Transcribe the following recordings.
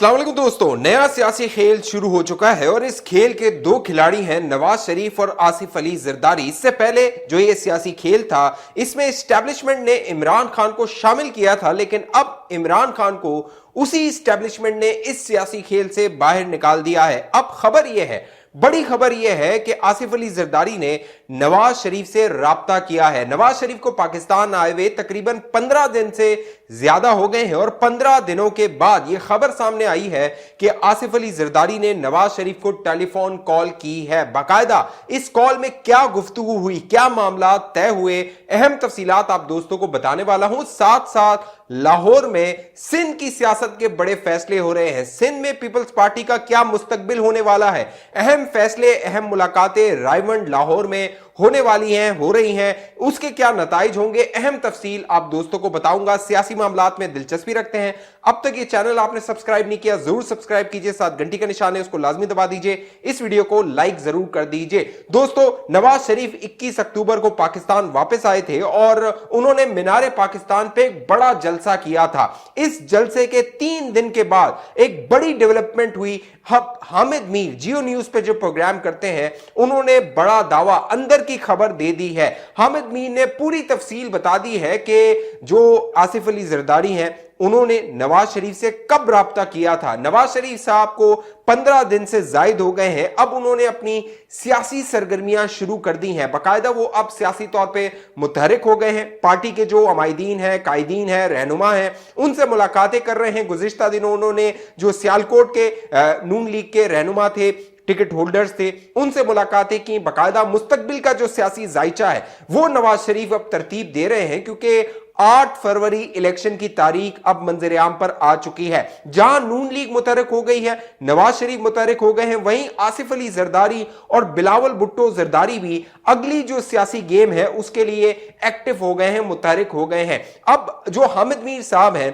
अस्सलाम वालेकुम दोस्तों, नया सियासी खेल शुरू हो चुका है और इस खेल के दो खिलाड़ी हैं नवाज शरीफ और आसिफ अली जरदारी। इससे पहले जो ये सियासी खेल था इसमें एस्टेब्लिशमेंट ने इमरान खान को शामिल किया था, लेकिन अब इमरान खान को उसी एस्टेब्लिशमेंट ने इस सियासी खेल से बाहर निकाल दिया है। अब खबर यह है, बड़ी खबर यह है कि आसिफ अली जरदारी ने नवाज शरीफ से राब्ता किया है। नवाज शरीफ को पाकिस्तान आए हुए तकरीबन 15 दिन से ज्यादा हो गए हैं और 15 दिनों के बाद यह खबर सामने आई है कि आसिफ अली जरदारी ने नवाज शरीफ को टेलीफोन कॉल की है। बाकायदा इस कॉल में क्या गुफ्तगू हुई, क्या मामला तय हुए, अहम तफसीलात आप दोस्तों को बताने वाला हूं। साथ साथ लाहौर में सिंध की सियासत के बड़े फैसले हो रहे हैं। सिंध में पीपल्स पार्टी का क्या मुस्तकबिल होने वाला है, अहम फैसले, अहम मुलाकातें रायवंड लाहौर में होने वाली हैं, हो रही हैं, उसके क्या नताइज होंगे, अहम तफसील आप दोस्तों को बताऊंगा। सियासी मामलात में दिलचस्पी रखते हैं, अब तक ये चैनल आपने सब्सक्राइब नहीं किया जरूर सब्सक्राइब कीजिए, साथ घंटी का निशान है उसको लाजमी दबा दीजिए, इस वीडियो को लाइक जरूर कर दीजिए। दोस्तों, नवाज शरीफ 21 अक्टूबर को पाकिस्तान वापस आए थे और उन्होंने मीनार पाकिस्तान पे एक बड़ा जलसा किया था। इस जलसे के 3 दिन के बाद एक बड़ी डेवलपमेंट हुई। हामिद मीर जियो न्यूज पे जो प्रोग्राम करते हैं उन्होंने बड़ा दावा, अंदर की खबर दे दी है। हामिद मीर ने पूरी तफसील बता दी है कि जो आसिफ अली जरदारी हैं उन्होंने नवाज शरीफ से कब राब्ता किया था। नवाज शरीफ साहब को 15 दिन से जायद हो गए हैं, अब उन्होंने अपनी सियासी सरगर्मियां शुरू कर दी हैं। बाकायदा वो अब सियासी तौर पे मुतहरिक हो गए हैं। पार्टी के जो अमायदीन हैं, कायदीन हैं, रहनुमा हैं, उनसे मुलाकातें कर रहे हैं। गुज़िश्ता दिनों उन्होंने जो सियालकोट के नून लीग के रहनुमा थे, टिकट होल्डर्स थे, उनसे मुलाकातें की। बाकायदा मुस्तकबिल का जो सियासी जायचा है वो नवाज शरीफ अब तरतीब दे रहे हैं, क्योंकि 8 फरवरी इलेक्शन की तारीख अब मंजर आम पर आ चुकी है। जहां नून लीग मुतहरिक हो गई है, नवाज शरीफ मुतहरिक हो गए हैं, वहीं आसिफ अली जरदारी और बिलावल भुट्टो जरदारी भी अगली जो सियासी गेम है उसके लिए एक्टिव हो गए हैं, मुतहरिक हो गए हैं। अब जो हामिद मीर साहब हैं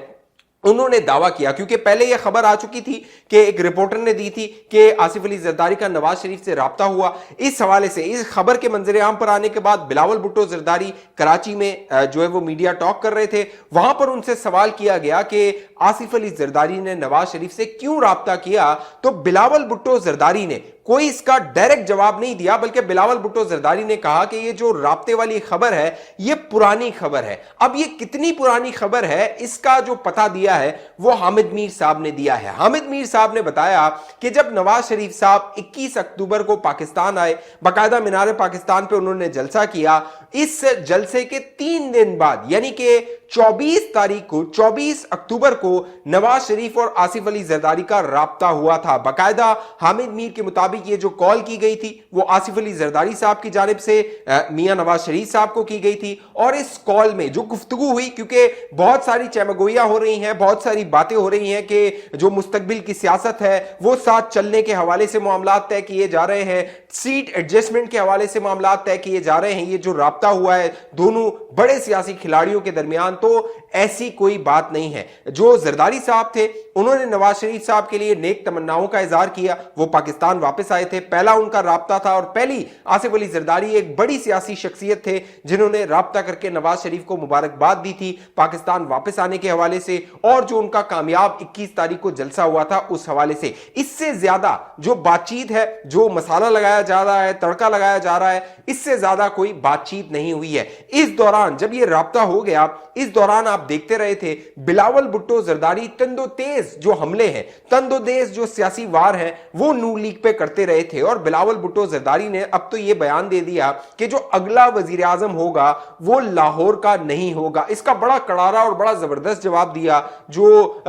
उन्होंने दावा किया, क्योंकि पहले यह खबर आ चुकी थी कि एक रिपोर्टर ने दी थी कि आसिफ अली जरदारी का नवाज शरीफ से राब्ता हुआ। इस हवाले से इस खबर के मंजर आम पर आने के बाद बिलावल भुट्टो जरदारी कराची में जो है वो मीडिया टॉक कर रहे थे। वहां पर उनसे सवाल किया गया कि आसिफ अली जरदारी ने नवाज शरीफ से क्यों राब्ता किया, तो बिलावल भुट्टो जरदारी ने कोई इसका डायरेक्ट जवाब नहीं दिया, बल्कि बिलावल भुट्टो जरदारी ने कहा कि ये जो राब्ते वाली खबर है ये पुरानी खबर है। अब ये कितनी पुरानी खबर है इसका जो पता दिया है वो हामिद मीर साहब ने दिया है। हामिद मीर साहब ने बताया कि जब नवाज शरीफ साहब 21 अक्टूबर को पाकिस्तान आए, बाकायदा मीनार पाकिस्तान पे उन्होंने जलसा किया, इस जलसे के 3 दिन बाद यानी कि 24 तारीख को, 24 अक्टूबर को नवाज शरीफ और आसिफ अली जरदारी का राब्ता हुआ था। बाकायदा हामिद मीर के मुताबिक ये जो कॉल की गई थी वो आसिफ अली जरदारी साहब की जानिब से मियां नवाज शरीफ साहब को की गई थी। और इस कॉल में जो गुफ्तगू हुई, क्योंकि बहुत सारी चमगोइयां हो रही हैं, बहुत सारी बातें हो रही हैं कि जो मुस्तकबिल की सियासत है वो साथ चलने के हवाले से मामला तय किए जा रहे हैं, सीट एडजस्टमेंट के हवाले से मामला तय किए जा रहे हैं। ये जो राब्ता हुआ है दोनों बड़े सियासी खिलाड़ियों के दरमियान, तो ऐसी कोई बात नहीं है। जो जरदारी साहब थे उन्होंने नवाज शरीफ साहब के लिए नेक तमन्नाओं का इजहार किया। वो पाकिस्तान वापस आए थे, पहला उनका राब्ता था और पहली आसिफ अली जरदारी एक बड़ी सियासी शख्सियत थे जिन्होंने राब्ता करके नवाज शरीफ को मुबारकबाद दी थी पाकिस्तान वापस आने के हवाले से, और जो उनका कामयाब 21 तारीख को जलसा हुआ था उस हवाले से। इससे ज्यादा जो बातचीत है, जो मसाला लगाया जा रहा है, तड़का लगाया जा रहा है, इससे ज्यादा कोई बातचीत नहीं हुई है। इस दौरान जब यह राब्ता हो गया, इस दौरान आप देखते रहे थे बिलावल भुट्टो जरदारी तंदोतेज जो हमले हैं, तंदोतेज जो सियासी वार हैं वो नून लीग पे करते रहे थे। और बिलावल भुट्टो जरदारी ने अब तो ये बयान दे दिया कि जो अगला वजीर आजम होगा वो लाहौर का नहीं होगा। इसका बड़ा करारा और बड़ा जबरदस्त जवाब दिया जो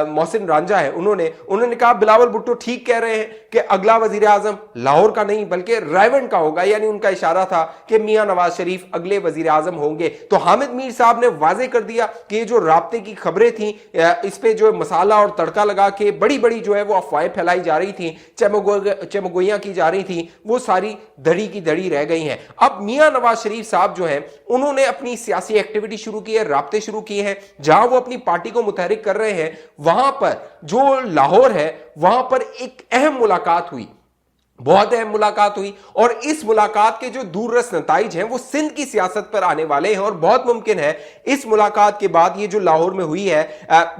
मोहसिन रांझा है, उन्होंने कहा बिलावल भुट्टो ठीक कह रहे हैं कि अगला वजीर आजम लाहौर का नहीं बल्कि रायवंड का होगा, यानी उनका इशारा था कि मियां नवाज शरीफ अगले वजीर आजम होंगे। तो हामिद मीर साहब ने वाजे कर दिया कि ये जो राब्ते की खबरें थी, इस पे जो मसाला और तड़का लगा के बड़ी बड़ी जो है वो अफवाहें फैलाई जा रही थी, चमगोइयां की जा रही थी, वो सारी धड़ी की धड़ी रह गई हैं। अब मियां नवाज शरीफ साहब जो हैं उन्होंने अपनी सियासी एक्टिविटी शुरू की है, राब्ते शुरू किए हैं। जहां वो अपनी पार्टी को मुतहरिक कर रहे हैं, वहां पर जो लाहौर है वहां पर एक अहम मुलाकात हुई। बहुत अहम मुलाकात हुई और इस मुलाकात के जो दूररस नताइज हैं वो सिंध की सियासत पर आने वाले हैं और बहुत मुमकिन है इस मुलाकात के बाद ये जो लाहौर में हुई है,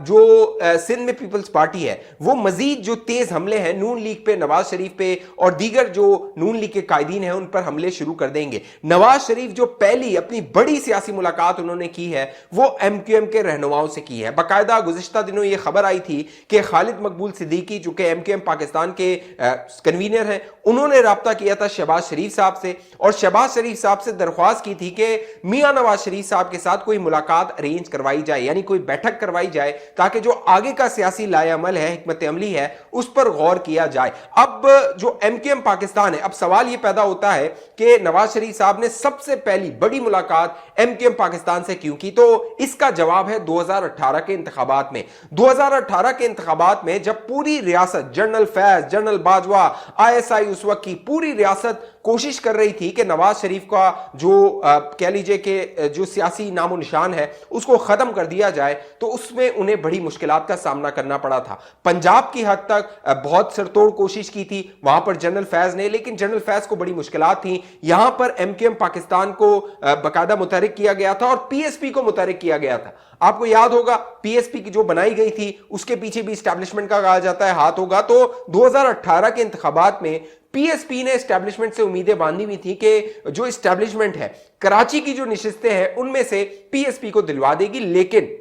जो सिंध में पीपल्स पार्टी है, वो मजीद जो तेज हमले हैं नून लीग पे, नवाज शरीफ पे और दीगर जो नून लीग के कायदीन हैं उन पर हमले शुरू कर देंगे। नवाज शरीफ जो पहली अपनी बड़ी सियासी मुलाकात उन्होंने की है वो एमक्यूएम के रहनुमाओं से की है। बाकायदा गुज़िश्ता दिनों ये खबर आई थी कि खालिद मकबूल सिद्दीकी जो कि एमक्यूएम पाकिस्तान के कन्वीनर हैं, उन्होंने राब्ता किया था शहबाज शरीफ साहब से और शहबाज शरीफ साहब से दरख्वास्त की थी कि मियां नवाज शरीफ साहब के साथ कोई मुलाकात अरेंज करवाई जाए, यानी कोई बैठक करवाई जाए ताकि जो आगे का सियासी लाएअमल है, हिकमत अमली है, उस पर गौर किया जाए। अब जो एमक्यूएम पाकिस्तान है, अब सवाल यह पैदा होता है कि नवाज शरीफ साहब ने सबसे पहली बड़ी मुलाकात एमक्यूएम पाकिस्तान से क्यों की? तो इसका जवाब है 2018 के इंतखाबात में। 2018 के इंतखाबात में जब पूरी रियासत, general Faiz, general Bajwa, ISI, उस वक्त की पूरी रियासत कोशिश कर रही थी कि नवाज शरीफ का जो कह लीजिए कि जो सियासी नामो निशान है उसको खत्म कर दिया जाए, तो उसमें उन्हें बड़ी मुश्किलात का सामना करना पड़ा था। पंजाब की हद तक बहुत सरतोड़ कोशिश की थी वहां पर जनरल फैज ने, लेकिन जनरल फैज को बड़ी मुश्किलात थी। यहां पर एमक्यूएम पाकिस्तान को बाकायदा मुतहरिक किया गया था और पीएसपी को मुतहरिक किया गया था। आपको याद होगा पीएसपी की जो बनाई गई थी उसके पीछे भी एस्टैब्लिशमेंट का कहा जाता है हाथ होगा। तो 2018 के इंतखाबात में पीएसपी ने एस्टैब्लिशमेंट से उम्मीदें बांधी हुई थी कि जो एस्टैब्लिशमेंट है कराची की जो नशिस्तें हैं उनमें से पीएसपी को दिलवा देगी, लेकिन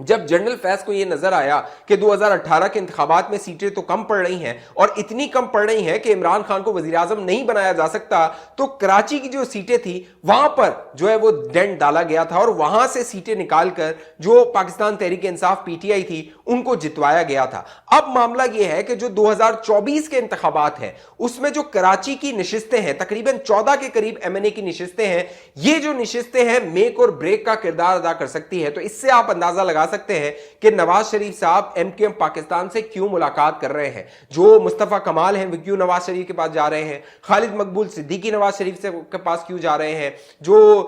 जब जनरल फैज को यह नजर आया कि 2018 के इंतखाबात में सीटें तो कम पड़ रही हैं और इतनी कम पड़ रही हैं कि इमरान खान को वजीर आजम नहीं बनाया जा सकता, तो कराची की जो सीटें थी वहां पर जो है वो डेंट डाला गया था और वहां से सीटें निकालकर जो पाकिस्तान तहरीक इंसाफ पीटीआई थी उनको जितवाया गया था। अब मामला यह है कि जो 2024 के इंतखाबात हैं उसमें जो कराची की नशिस्तें हैं, तकरीबन 14 के करीब एमएनए की नशिस्तें हैं, ये जो नशिस्तें हैं मेक और ब्रेक का किरदार अदा कर सकती है। तो इससे आप अंदाजा लगा सकते हैं कि नवाज शरीफ साहब एमक्यूएम पाकिस्तान से क्यों मुलाकात कर रहे हैं। जो मुस्तफा कमाल हैं वो क्यों नवाज शरीफ के पास जा रहे हैं, खालिद मकबूल सिद्दीकी नवाज शरीफ से के पास क्यों जा रहे हैं, जो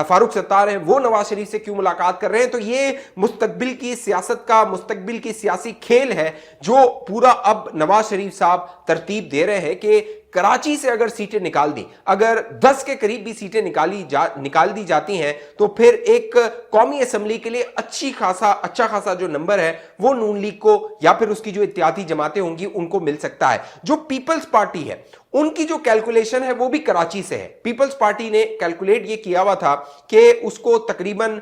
फारूक सत्तार हैं वो नवाज शरीफ से क्यों मुलाकात कर रहे हैं। तो ये मुस्तकबिल की सियासत का, मुस्तकबिल की सियासी खेल है जो पूरा अब नवाज शरीफ साहब तरतीब दे रहे हैं कि कराची से अगर सीटें निकाल दी, अगर 10 के करीब भी सीटें निकाल दी जाती हैं तो फिर एक कौमी असेंबली के लिए अच्छा खासा जो नंबर है वो नून लीग को या फिर उसकी जो इत्तेहादी जमातें होंगी उनको मिल सकता है। जो पीपल्स पार्टी है उनकी जो कैलकुलेशन है वो भी कराची से है। पीपल्स पार्टी ने कैलकुलेट ये किया हुआ था कि उसको तकरीबन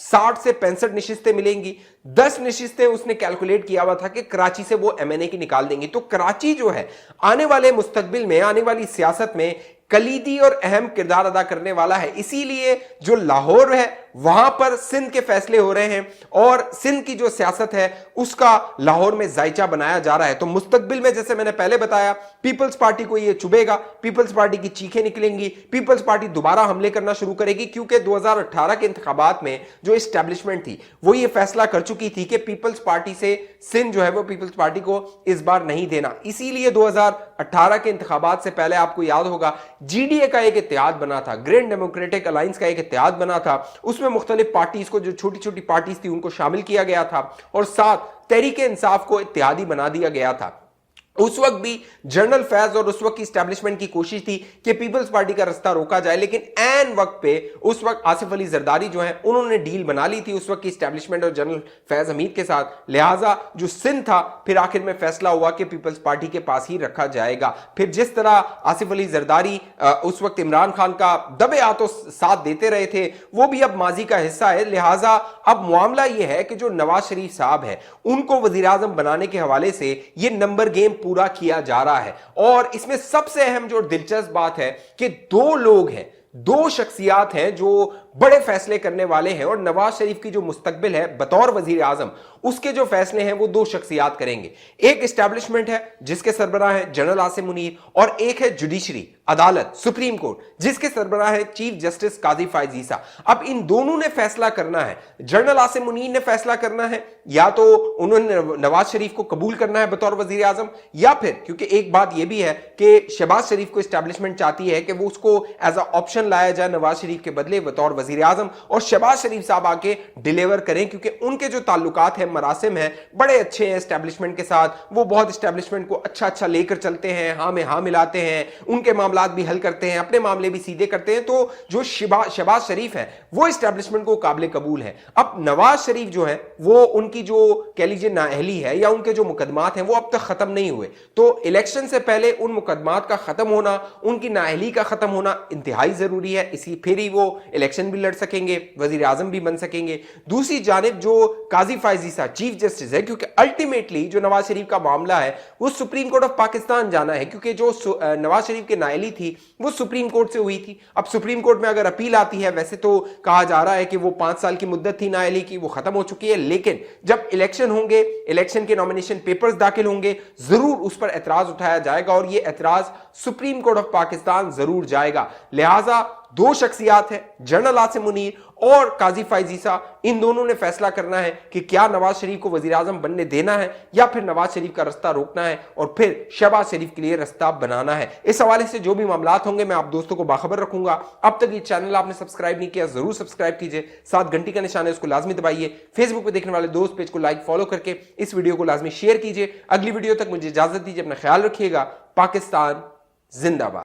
60 से 65 नशिस्तें मिलेंगी। 10 नशिस्तें उसने कैलकुलेट किया हुआ था कि कराची से वो एमएनए की निकाल देंगी। तो कराची जो है आने वाले मुस्तकबिल में, आने वाली सियासत में कलीदी और अहम किरदार अदा करने वाला है। इसीलिए जो लाहौर है वहां पर सिंध के फैसले हो रहे हैं और सिंध की जो सियासत है उसका लाहौर में जायचा बनाया जा रहा है। तो मुस्तकबिल में जैसे मैंने पहले बताया पीपल्स पार्टी को ये चुभेगा, पीपल्स पार्टी की चीखें निकलेंगी, पीपल्स पार्टी दोबारा हमले करना शुरू करेगी, क्योंकि 2018 के इंतखाबात में जो एस्टैब्लिशमेंट थी वो ये फैसला कर चुकी थी कि पीपल्स पार्टी से सिंध जो है वो पीपल्स पार्टी को इस बार नहीं देना। इसीलिए 2018 के इंतखाबात से पहले आपको याद होगा जीडीए का एक इत्तेहाद बना था, ग्रैंड डेमोक्रेटिक अलायंस का एक इत्तेहाद बना था, उसमें मुख्तलिफ पार्टीज को, जो छोटी छोटी पार्टीज थी उनको शामिल किया गया था और साथ तहरीक इंसाफ को इत्तेहादी बना दिया गया था। उस वक्त भी जनरल फैज और उस वक्त की एस्टैब्लिशमेंट की कोशिश थी कि पीपल्स पार्टी का रास्ता रोका जाए, लेकिन ऐन वक्त पे उस वक्त आसिफ अली जरदारी जो है उन्होंने डील बना ली थी उस वक्त की एस्टैब्लिशमेंट और जनरल फैज हमीद के साथ। लिहाजा जो सिंध था फिर आखिर में फैसला हुआ कि पीपल्स पार्टी के पास ही रखा जाएगा। फिर जिस तरह आसिफ अली जरदारी उस वक्त इमरान खान का दबे हाथों साथ देते रहे थे वो भी अब माजी का हिस्सा है। लिहाजा अब मामला यह है कि जो नवाज शरीफ साहब है उनको वजीर आजम बनाने के हवाले से ये नंबर गेम पूरा किया जा रहा है। और इसमें सबसे अहम जो दिलचस्प बात है कि दो लोग हैं, दो शख्सियात हैं जो बड़े फैसले करने वाले हैं और नवाज शरीफ की जो मुस्तकबिल है बतौर वजीर आजम उसके जो फैसले हैं वो दो शख्सियात करेंगे। एक एस्टैब्लिशमेंट है जिसके सरबराह है जनरल आसिम मुनीर और एक है जुडिशरी अदालत सुप्रीम कोर्ट जिसके सरबराह है चीफ जस्टिस काजी फायज ईसा। अब इन दोनों ने फैसला करना है। जनरल आसिम मुनीर ने फैसला करना है या तो उन्होंने नवाज शरीफ को कबूल करना है बतौर वजीर आजम, या फिर क्योंकि एक बात यह भी है कि शहबाज शरीफ को एस्टैब्लिशमेंट चाहती है कि वो उसको एज अ ऑप्शन लाया जाए नवाज शरीफ के बदले बतौर वजीर आजम और शहबाज शरीफ साहब आके डिलीवर करें, क्योंकि उनके जो ताल्लुकात हैं, मरासिम हैं, बड़े अच्छे हैं एस्टेब्लिशमेंट के साथ। वो बहुत एस्टेब्लिशमेंट को अच्छा लेकर चलते हैं, हाँ में हाँ मिलाते हैं, उनके मामलात भी हल करते हैं, अपने मामले भी सीधे करते हैं। तो जो शहबाज शरीफ है वो एस्टेब्लिशमेंट को काबिल कबूल है। अब नवाज शरीफ जो है वो उनकी जो कह लीजिए नाअहली है या उनके जो मुकदमात हैं वो अब तक खत्म नहीं हुए। तो इलेक्शन से पहले उन मुकदमात का खत्म होना, उनकी नाअहली का खत्म होना इंतहाई जरूरी है। इसी फिर ही वो इलेक्शन भी लड़ सकेंगे, वजीर आजम भी बन सकेंगे। दूसरी जानिब जो काजी फायज ईसा चीफ जस्टिस है, क्योंकि अल्टीमेटली जो नवाज शरीफ का मामला है वो सुप्रीम कोर्ट ऑफ पाकिस्तान जाना है, क्योंकि जो नवाज शरीफ की नाअहली थी वो सुप्रीम कोर्ट से हुई थी। अब सुप्रीम कोर्ट में अगर अपील आती है, वैसे तो कहा जा रहा है कि वो 5 साल की मुद्दत थी नाअहली की, वो खत्म हो चुकी है, लेकिन जब इलेक्शन होंगे, इलेक्शन के नॉमिनेशन पेपर्स दाखिल होंगे, जरूर उस पर एतराज उठाया जाएगा और ये एतराज सुप्रीम कोर्ट ऑफ पाकिस्तान जरूर जाएगा। लिहाजा दो शख्सियात हैं, जनरल आसिम मुनीर और काजी फायज ईसा, इन दोनों ने फैसला करना है कि क्या नवाज शरीफ को वजीर आजम बनने देना है या फिर नवाज शरीफ का रास्ता रोकना है और फिर शहबाज शरीफ के लिए रास्ता बनाना है। इस हवाले से जो भी मामलात होंगे मैं आप दोस्तों को बाखबर रखूंगा। अब तक ये चैनल आपने सब्सक्राइब नहीं किया, जरूर सब्सक्राइब कीजिए, साथ घंटी का निशान है उसको लाजमी दबाइए। फेसबुक पे देखने वाले दोस्त पेज को लाइक फॉलो करके इस वीडियो को लाजमी शेयर कीजिए। अगली वीडियो तक मुझे इजाजत दीजिए, अपना ख्याल रखिएगा। पाकिस्तान जिंदाबाद।